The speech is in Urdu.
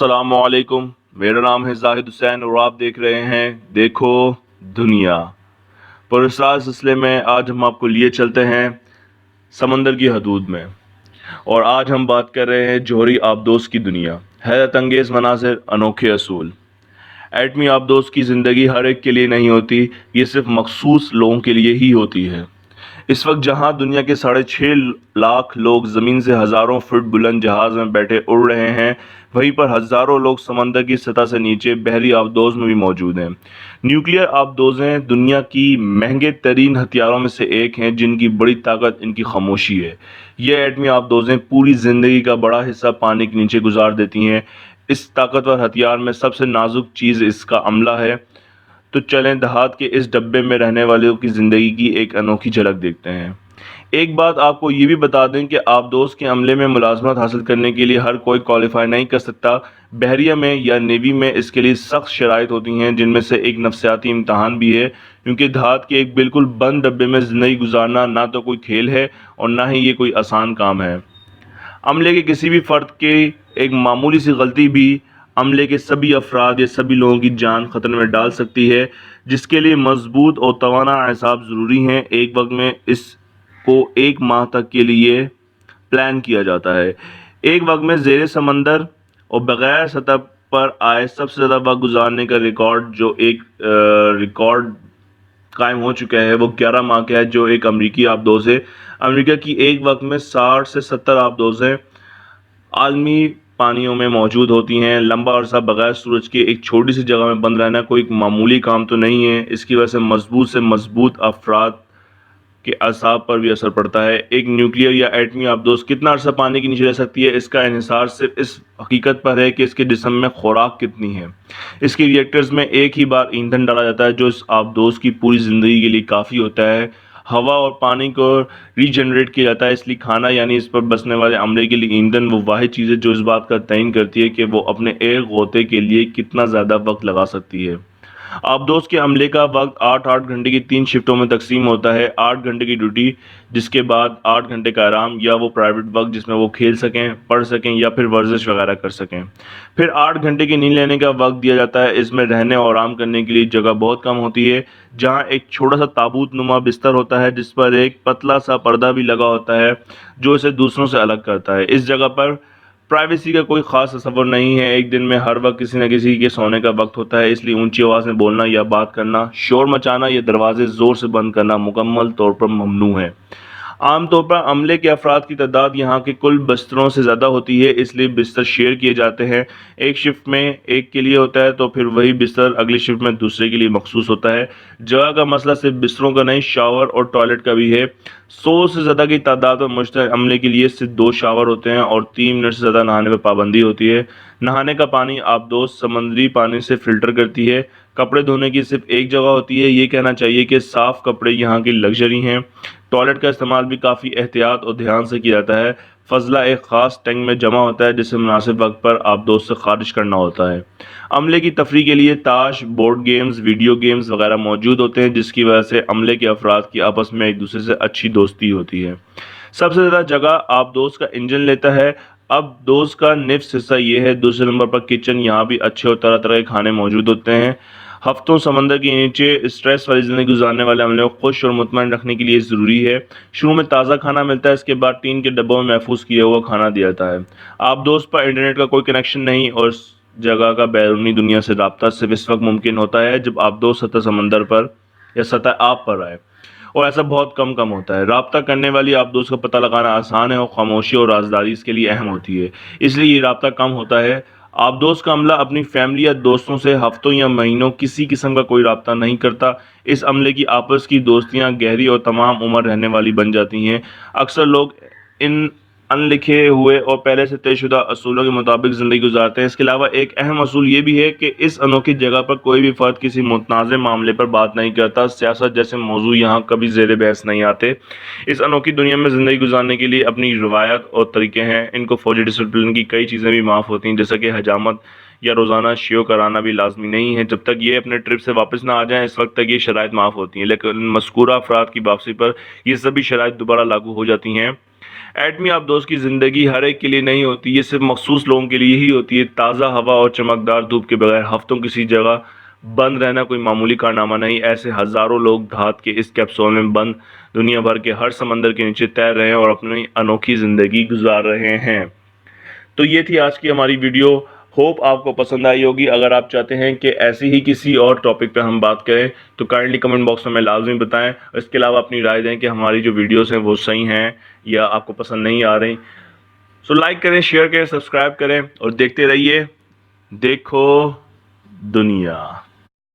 السلام علیکم، میرا نام ہے زاہد حسین اور آپ دیکھ رہے ہیں دیکھو دنیا۔ پراسرار سلسلے میں آج ہم آپ کو لیے چلتے ہیں سمندر کی حدود میں، اور آج ہم بات کر رہے ہیں جوہری آبدوز کی دنیا۔ حیرت انگیز مناظر، انوکھے اصول۔ ایٹمی آبدوز کی زندگی ہر ایک کے لیے نہیں ہوتی، یہ صرف مخصوص لوگوں کے لیے ہی ہوتی ہے۔ اس وقت جہاں دنیا کے 6.5 لاکھ لوگ زمین سے ہزاروں فٹ بلند جہاز میں بیٹھے اڑ رہے ہیں، وہیں پر ہزاروں لوگ سمندر کی سطح سے نیچے بحری آبدوز میں بھی موجود ہیں۔ نیوکلیئر آبدوزیں دنیا کی مہنگے ترین ہتھیاروں میں سے ایک ہیں، جن کی بڑی طاقت ان کی خاموشی ہے۔ یہ ایٹمی آبدوزیں پوری زندگی کا بڑا حصہ پانی کے نیچے گزار دیتی ہیں۔ اس طاقتور ہتھیار میں سب سے نازک چیز اس کا عملہ ہے۔ تو چلیں دھات کے اس ڈبے میں رہنے والوں کی زندگی کی ایک انوکھی جھلک دیکھتے ہیں۔ ایک بات آپ کو یہ بھی بتا دیں کہ آبدوز کے عملے میں ملازمت حاصل کرنے کے لیے ہر کوئی کوالیفائی نہیں کر سکتا۔ بحریہ میں یا نیوی میں اس کے لیے سخت شرائط ہوتی ہیں، جن میں سے ایک نفسیاتی امتحان بھی ہے، کیونکہ دھات کے ایک بالکل بند ڈبے میں زندگی گزارنا نہ تو کوئی کھیل ہے اور نہ ہی یہ کوئی آسان کام ہے۔ عملے کے کسی بھی فرد کی ایک معمولی سی غلطی بھی عملے کے سبھی افراد یا سبھی لوگوں کی جان خطرے میں ڈال سکتی ہے، جس کے لیے مضبوط اور توانا اعصاب ضروری ہیں۔ ایک وقت میں اس کو 1 ماہ تک کے لیے پلان کیا جاتا ہے۔ ایک وقت میں زیر سمندر اور بغیر سطح پر آئے سب سے زیادہ وقت گزارنے کا ریکارڈ جو ایک ریکارڈ قائم ہو چکا ہے وہ 11 ماہ کا ہے، جو ایک امریکی آبدوز ہے۔ امریکہ کی ایک وقت میں 60 سے 70 آبدوزیں عالمی پانیوں میں موجود ہوتی ہیں۔ لمبا عرصہ بغیر سورج کے ایک چھوٹی سی جگہ میں بند رہنا کوئی معمولی کام تو نہیں ہے۔ اس کی وجہ سے مضبوط افراد کے اعصاب پر بھی اثر پڑتا ہے۔ ایک نیوکلیئر یا ایٹمی آبدوز کتنا عرصہ پانی کے نیچے رہ سکتی ہے، اس کا انحصار صرف اس حقیقت پر ہے کہ اس کے جسم میں خوراک کتنی ہے۔ اس کے ری ایکٹرز میں ایک ہی بار ایندھن ڈالا جاتا ہے، جو اس آبدوز کی پوری زندگی کے لیے کافی ہوتا ہے۔ ہوا اور پانی کو ری جنریٹ کیا جاتا ہے، اس لیے کھانا یعنی اس پر بسنے والے عملے کے لیے ایندھن وہ واحد چیز ہے جو اس بات کا تعین کرتی ہے کہ وہ اپنے ایک غوطے کے لیے کتنا زیادہ وقت لگا سکتی ہے۔ آبدوز کے عملے کا وقت 8 گھنٹے کی 3 شفٹوں میں تقسیم ہوتا ہے۔ 8 گھنٹے کی ڈیوٹی، جس کے بعد 8 گھنٹے کا آرام یا وہ پرائیویٹ وقت جس میں وہ کھیل سکیں، پڑھ سکیں یا پھر ورزش وغیرہ کر سکیں۔ پھر 8 گھنٹے کی نیند لینے کا وقت دیا جاتا ہے۔ اس میں رہنے اور آرام کرنے کے لیے جگہ بہت کم ہوتی ہے، جہاں ایک چھوٹا سا تابوت نما بستر ہوتا ہے جس پر ایک پتلا سا پردہ بھی لگا ہوتا ہے جو اسے دوسروں سے الگ کرتا ہے۔ اس جگہ پر پرائیویسی کا کوئی خاص تصور نہیں ہے۔ ایک دن میں ہر وقت کسی نہ کسی کے سونے کا وقت ہوتا ہے، اس لیے اونچی آواز میں بولنا یا بات کرنا، شور مچانا یا دروازے زور سے بند کرنا مکمل طور پر ممنوع ہے۔ عام طور پر عملے کے افراد کی تعداد یہاں کے کل بستروں سے زیادہ ہوتی ہے، اس لیے بستر شیئر کیے جاتے ہیں۔ ایک شفٹ میں ایک کے لیے ہوتا ہے تو پھر وہی بستر اگلی شفٹ میں دوسرے کے لیے مخصوص ہوتا ہے۔ جگہ کا مسئلہ صرف بستروں کا نہیں، شاور اور ٹوائلٹ کا بھی ہے۔ 100 سے زیادہ کی تعداد میں مشترک عملے کے لیے صرف 2 شاور ہوتے ہیں اور 3 منٹ سے زیادہ نہانے پر پابندی ہوتی ہے۔ نہانے کا پانی آبدوز سمندری پانی سے فلٹر کرتی ہے۔ کپڑے دھونے کی صرف ایک جگہ ہوتی ہے۔ یہ کہنا چاہیے کہ صاف کپڑے یہاں کی لگژری ہیں۔ ٹوائلٹ کا استعمال بھی کافی احتیاط اور دھیان سے کیا جاتا ہے۔ فضلہ ایک خاص ٹینک میں جمع ہوتا ہے جسے مناسب وقت پر آبدوز سے خارج کرنا ہوتا ہے۔ عملے کی تفریح کے لیے تاش، بورڈ گیمز، ویڈیو گیمز وغیرہ موجود ہوتے ہیں، جس کی وجہ سے عملے کے افراد کی آپس میں ایک دوسرے سے اچھی دوستی ہوتی ہے۔ سب سے زیادہ جگہ آبدوز کا انجن لیتا ہے۔ آبدوز کا نصف حصہ یہ ہے۔ دوسرے نمبر پر کچن، یہاں بھی اچھے اور طرح طرح کے کھانے موجود ہوتے ہیں۔ ہفتوں سمندر کے نیچے اسٹریس والی زندگی گزارنے والے عملے کو خوش اور مطمئن رکھنے کے لیے ضروری ہے۔ شروع میں تازہ کھانا ملتا ہے، اس کے بعد ٹین کے ڈبوں میں محفوظ کیا ہوا کھانا دیا جاتا ہے۔ آبدوز پر انٹرنیٹ کا کوئی کنیکشن نہیں اور اس جگہ کا بیرونی دنیا سے رابطہ صرف اس وقت ممکن ہوتا ہے جب آبدوز سطح سمندر پر یا سطح آب پر آئے، اور ایسا بہت کم ہوتا ہے۔ رابطہ کرنے والی آبدوز کا پتہ لگانا آسان ہے اور خاموشی اور رازداری اس کے لیے اہم ہوتی ہے، اس لیے یہ رابطہ کم ہوتا ہے۔ آبدوز کا عملہ اپنی فیملی یا دوستوں سے ہفتوں یا مہینوں کسی قسم کا کوئی رابطہ نہیں کرتا۔ اس عملے کی آپس کی دوستیاں گہری اور تمام عمر رہنے والی بن جاتی ہیں۔ اکثر لوگ ان ان لکھے ہوئے اور پہلے سے طے شدہ اصولوں کے مطابق زندگی گزارتے ہیں۔ اس کے علاوہ ایک اہم اصول یہ بھی ہے کہ اس انوکھی جگہ پر کوئی بھی فرد کسی متنازع معاملے پر بات نہیں کرتا۔ سیاست جیسے موضوع یہاں کبھی زیر بحث نہیں آتے۔ اس انوکھی دنیا میں زندگی گزارنے کے لیے اپنی روایات اور طریقے ہیں۔ ان کو فوجی ڈسپلن کی کئی چیزیں بھی معاف ہوتی ہیں، جیسا کہ حجامت یا روزانہ شیو کرانا بھی لازمی نہیں ہے۔ جب تک یہ اپنے ٹرپ سے واپس نہ آ جائیں، اس وقت تک یہ شرائط معاف ہوتی ہیں، لیکن مذکورہ افراد کی واپسی پر یہ سبھی شرائط دوبارہ لاگو ہو جاتی ہیں۔ ایٹمی آبدوز کی زندگی ہر ایک کے لیے نہیں ہوتی، یہ صرف مخصوص لوگوں کے لیے ہی ہوتی ہے۔ تازہ ہوا اور چمکدار دھوپ کے بغیر ہفتوں کسی جگہ بند رہنا کوئی معمولی کارنامہ نہیں۔ ایسے ہزاروں لوگ دھات کے اس کیپسول میں بند دنیا بھر کے ہر سمندر کے نیچے تیر رہے ہیں اور اپنی انوکھی زندگی گزار رہے ہیں۔ تو یہ تھی آج کی ہماری ویڈیو، ہوپ آپ کو پسند آئی ہوگی۔ اگر آپ چاہتے ہیں کہ ایسی ہی کسی اور ٹاپک پہ ہم بات کریں تو کائنڈلی کمنٹ باکس میں لازمی بتائیں، اس کے علاوہ اپنی رائے دیں کہ ہماری جو ویڈیوز ہیں وہ صحیح ہیں یا آپ کو پسند نہیں آ رہی۔ سو لائک کریں، شیئر کریں، سبسکرائب کریں اور دیکھتے رہیے دیکھو دنیا۔